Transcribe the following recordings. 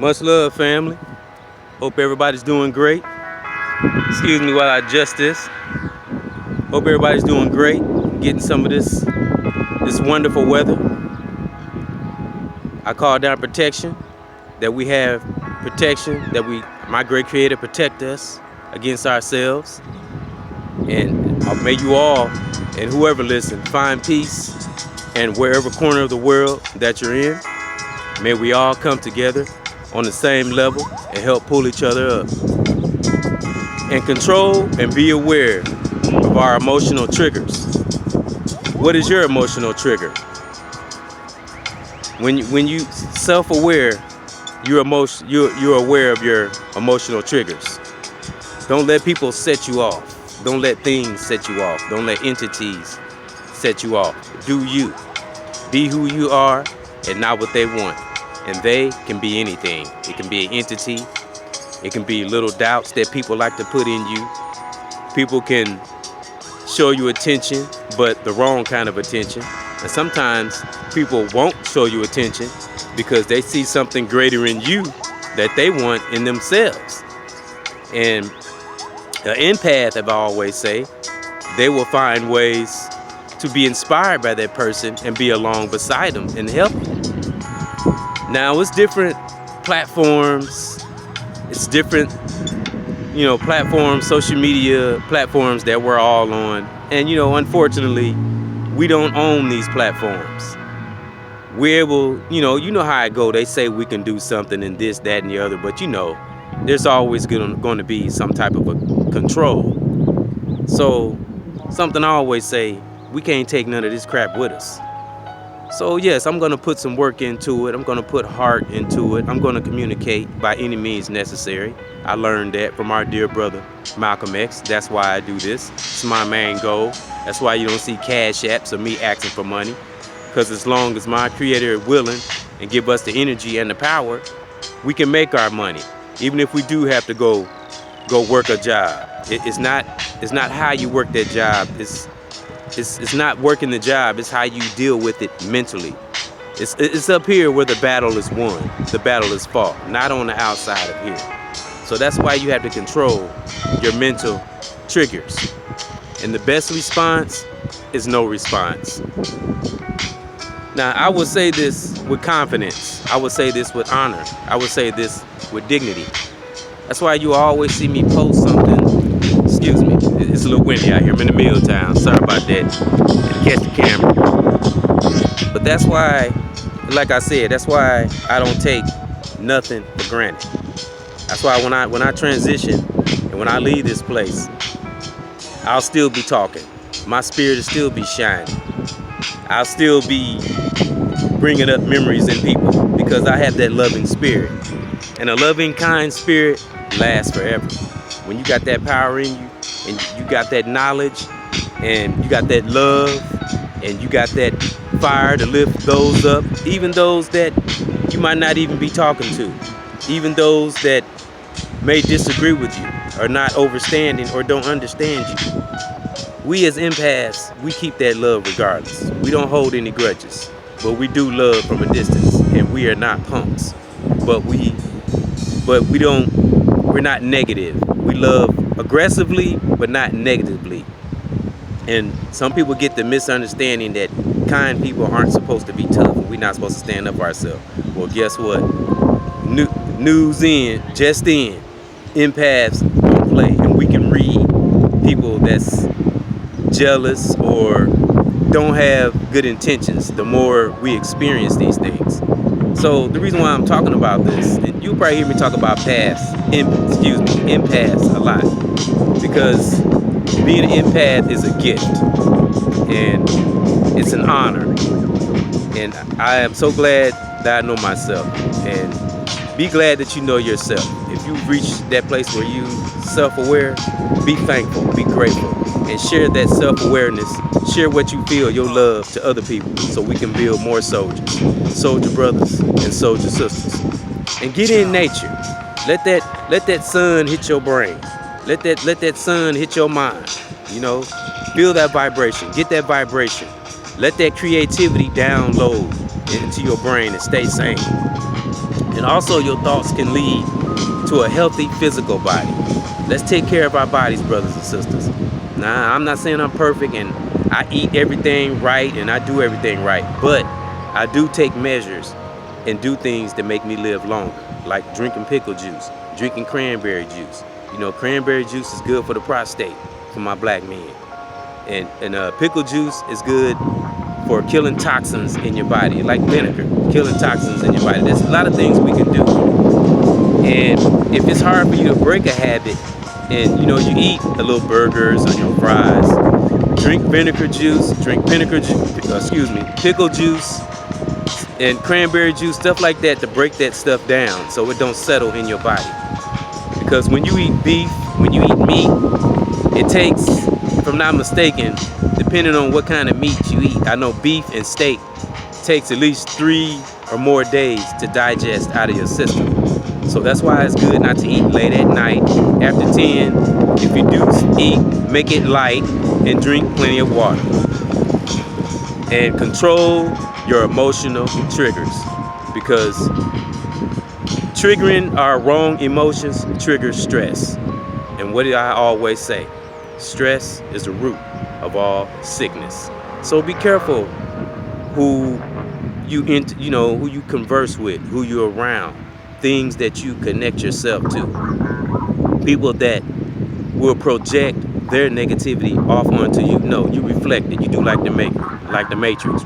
Much love, family. Hope everybody's doing great. Excuse me while I adjust this. Hope everybody's doing great. Getting some of this wonderful weather. I call down protection. That we have protection. That my great Creator, protect us against ourselves. And may you all and whoever listen find peace. And wherever corner of the world that you're in, may we all come together on the same level and help pull each other up. And control and be aware of our emotional triggers. What is your emotional trigger? When you self-aware, you're aware of your emotional triggers. Don't let people set you off. Don't let things set you off. Don't let entities set you off. Do you. Be who you are and not what they want. And they can be anything. It can be an entity. It can be little doubts that people like to put in you. People can show you attention, but the wrong kind of attention. And sometimes people won't show you attention because they see something greater in you that they want in themselves. And an empath, as I always say, they will find ways to be inspired by that person and be along beside them and help them. Now it's different platforms, it's different, platforms, social media platforms that we're all on. And unfortunately, we don't own these platforms. We're able, you know how it go. They say we can do something and this, that, and the other, but there's always going to be some type of a control. So something I always say, we can't take none of this crap with us. So yes, I'm going to put some work into it. I'm going to put heart into it. I'm going to communicate by any means necessary. I learned that from our dear brother, Malcolm X. That's why I do this. It's my main goal. That's why you don't see cash apps or me asking for money. Because as long as my Creator is willing and give us the energy and the power, we can make our money. Even if we do have to go work a job. It's not how you work that job. It's not working the job, it's how you deal with it mentally. It's up here where the battle is won, the battle is fought, not on the outside of here. So that's why you have to control your mental triggers. And the best response is no response. Now, I would say this with confidence. I would say this with honor. I would say this with dignity. That's why you always see me post something. Excuse me, it's a little windy out here. I'm in the mill town. Sorry about that. Had to catch the camera. But that's why, like I said, that's why I don't take nothing for granted. That's why when I transition and when I leave this place, I'll still be talking. My spirit will still be shining. I'll still be bringing up memories in people because I have that loving spirit. And a loving, kind spirit lasts forever. When you got that power in you, and you got that knowledge, and you got that love, and you got that fire to lift those up, even those that you might not even be talking to, even those that may disagree with you, or not overstanding, or don't understand you. We as empaths, we keep that love regardless. We don't hold any grudges, but we do love from a distance, and we are not punks. But we're not negative. We love aggressively, but not negatively. And some people get the misunderstanding that kind people aren't supposed to be tough and we're not supposed to stand up for ourselves. Well, guess what? News in, just in, empaths don't play. And we can read people that's jealous or don't have good intentions the more we experience these things. So the reason why I'm talking about this, and you'll probably hear me talk about empaths a lot, because being an empath is a gift and it's an honor. And I am so glad that I know myself, and be glad that you know yourself. If you've reached that place where you self-aware, be thankful, be grateful, and share that self-awareness. Share what you feel, your love, to other people, so we can build more soldiers, soldier brothers and soldier sisters. And get in nature. Let that sun hit your brain. Let that sun hit your mind. Feel that vibration. Get that vibration. Let that creativity download into your brain and stay sane. And also your thoughts can lead to a healthy physical body. Let's take care of our bodies, brothers and sisters. Now, I'm not saying I'm perfect and I eat everything right and I do everything right, but I do take measures and do things that make me live longer, like drinking pickle juice, drinking cranberry juice. You know, cranberry juice is good for the prostate for my black men. And pickle juice is good for killing toxins in your body, like vinegar, killing toxins in your body. There's a lot of things we can do. And if it's hard for you to break a habit, and you know, you eat a little burgers on your fries, drink vinegar juice, pickle juice, and cranberry juice, stuff like that, to break that stuff down so it don't settle in your body. Because when you eat beef, when you eat meat, it takes, if I'm not mistaken, depending on what kind of meat you eat, I know beef and steak takes at least 3 or more days to digest out of your system. So that's why it's good not to eat late at night, after 10. If you do eat, make it light and drink plenty of water. And control your emotional triggers, because triggering our wrong emotions triggers stress. And what do I always say? Stress is the root of all sickness. So be careful who who you converse with, who you're around, things that you connect yourself to. People that will project their negativity off onto you. No, you reflect it. You do like the Matrix.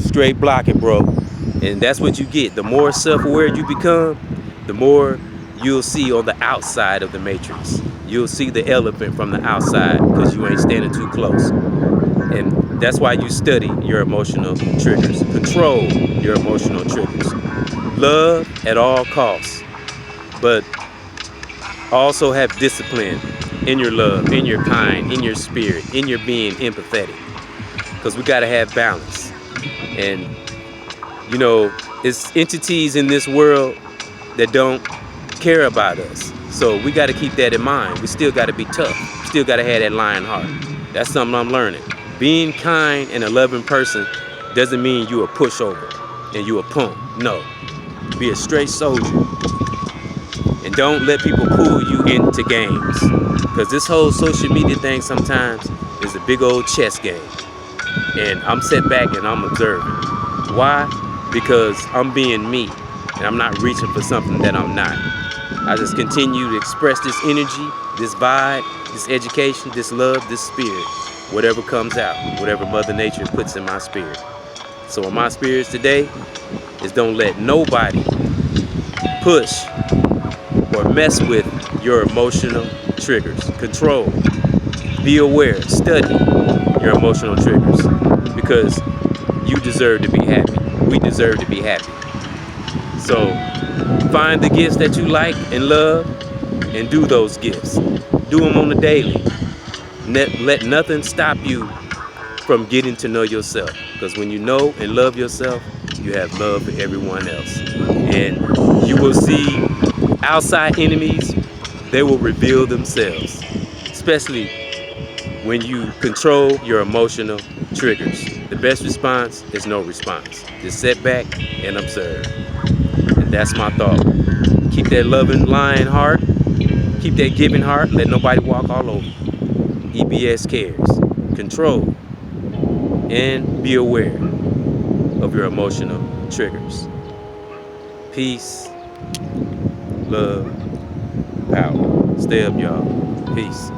Straight block it, bro. And that's what you get. The more self-aware you become, the more you'll see on the outside of the Matrix. You'll see the elephant from the outside because you ain't standing too close. And that's why you study your emotional triggers. Control your emotional triggers. Love at all costs, but also have discipline in your love, in your kind, in your spirit, in your being empathetic. Because we got to have balance. And, you know, it's entities in this world that don't care about us. So we got to keep that in mind. We still got to be tough. Still got to have that lion heart. That's something I'm learning. Being kind and a loving person doesn't mean you a pushover and you a punk. No. Be a straight soldier. And don't let people pull you into games. Because this whole social media thing sometimes is a big old chess game. And I'm set back and I'm observing. Why? Because I'm being me. And I'm not reaching for something that I'm not. I just continue to express this energy, this vibe, this education, this love, this spirit. Whatever comes out, whatever Mother Nature puts in my spirit. So in my spirits today is don't let nobody push or mess with your emotional triggers. Control. Be aware. Study your emotional triggers. Because you deserve to be happy. We deserve to be happy. So find the gifts that you like and love and do those gifts. Do them on the daily. Let nothing stop you from getting to know yourself. Because when you know and love yourself, you have love for everyone else. And you will see outside enemies, they will reveal themselves. Especially when you control your emotional triggers. The best response is no response. Just sit back and observe. And that's my thought. Keep that loving lion heart. Keep that giving heart. Let nobody walk all over you. EBS cares. Control. And be aware of your emotional triggers. Peace. Love. Power. Stay up, y'all. Peace.